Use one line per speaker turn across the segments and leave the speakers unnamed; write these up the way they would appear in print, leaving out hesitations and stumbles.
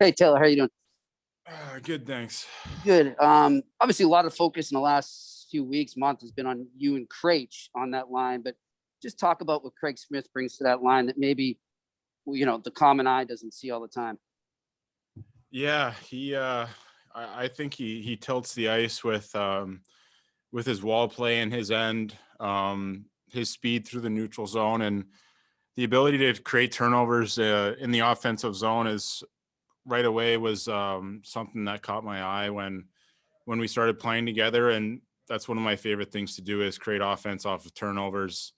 Hey Taylor, how you doing?
Good, thanks.
Good. Obviously a lot of focus in the last few weeks, month has been on you and Craich on that line, but just talk about what Craig Smith brings to that line that maybe the common eye doesn't see all the time.
Yeah, I think he tilts the ice with his wall play and his end, his speed through the neutral zone, and the ability to create turnovers in the offensive zone is right away was something that caught my eye when we started playing together. And that's one of my favorite things to do is create offense off of turnovers,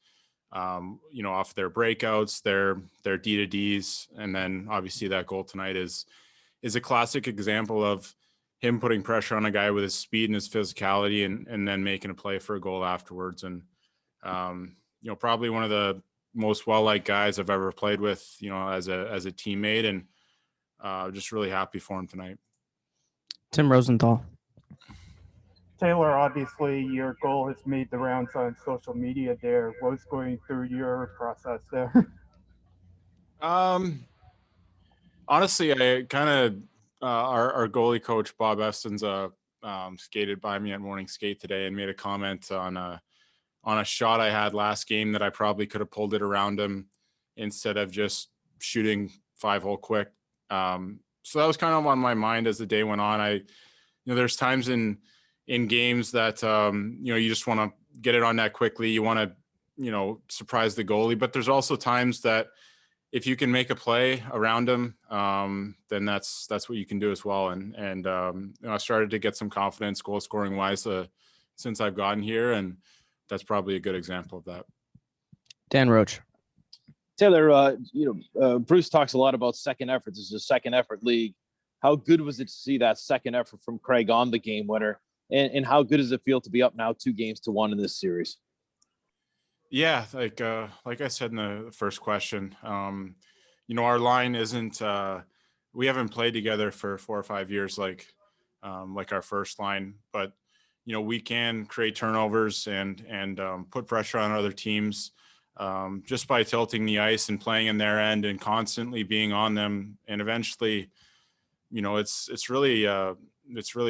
off their breakouts, their D to Ds. And then obviously that goal tonight is a classic example of him putting pressure on a guy with his speed and his physicality and then making a play for a goal afterwards. And, probably one of the most well-liked guys I've ever played with, as a teammate, and just really happy for him tonight.
Tim Rosenthal.
Taylor, obviously your goal has made the rounds on social media there. What's going through your process there?
Honestly, I kind of our goalie coach Bob Eston's skated by me at morning skate today and made a comment on a shot I had last game that I probably could have pulled it around him instead of just shooting 5-hole quick. So that was kind of on my mind as the day went on. There's times in games that you just want to get it on net quickly. You want to surprise the goalie, but there's also times that if you can make a play around him, then that's what you can do as well. And I started to get some confidence goal scoring wise since I've gotten here, and that's probably a good example of that.
Dan Roach.
Taylor, Bruce talks a lot about second efforts. This is a second effort league. How good was it to see that second effort from Craig on the game winner? And how good does it feel to be up now 2-1 in this series?
Yeah, like I said in the first question, our line isn't. We haven't played together for 4 or 5 years like our first line, but we can create turnovers and put pressure on other teams just by tilting the ice and playing in their end and constantly being on them. And eventually, it's really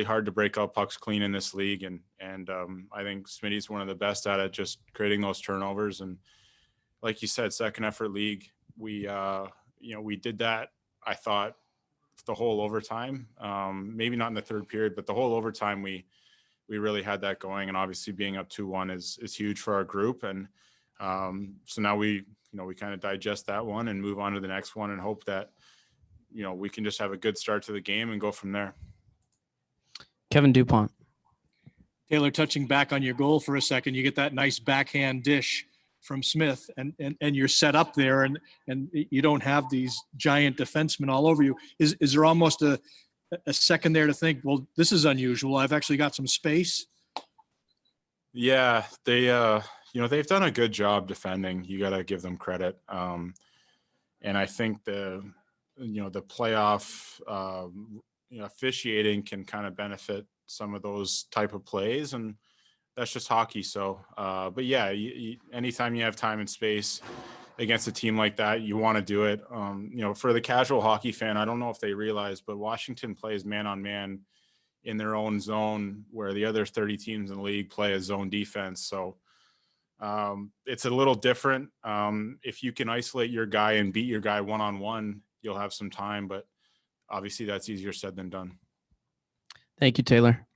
hard to break out pucks clean in this league. And I think Smitty's one of the best at it, just creating those turnovers. And like you said, second effort league, we did that, I thought, the whole overtime, maybe not in the third period, but the whole overtime, we really had that going. And obviously being up 2-1 is huge for our group. And so now we kind of digest that one and move on to the next one and hope that, we can just have a good start to the game and go from there.
Kevin DuPont.
Taylor, touching back on your goal for a second, you get that nice backhand dish from Smith and you're set up there and you don't have these giant defensemen all over you. Is there almost a second there to think, well, this is unusual. I've actually got some space.
Yeah, they, they've done a good job defending. You got to give them credit. And I think the playoff, officiating can kind of benefit some of those type of plays, and that's just hockey. So, but yeah, anytime you have time and space against a team like that, you want to do it. For the casual hockey fan, I don't know if they realize, but Washington plays man on man in their own zone where the other 30 teams in the league play a zone defense. So it's a little different. If you can isolate your guy and beat your guy one-on-one, you'll have some time, but obviously that's easier said than done.
Thank you, Taylor.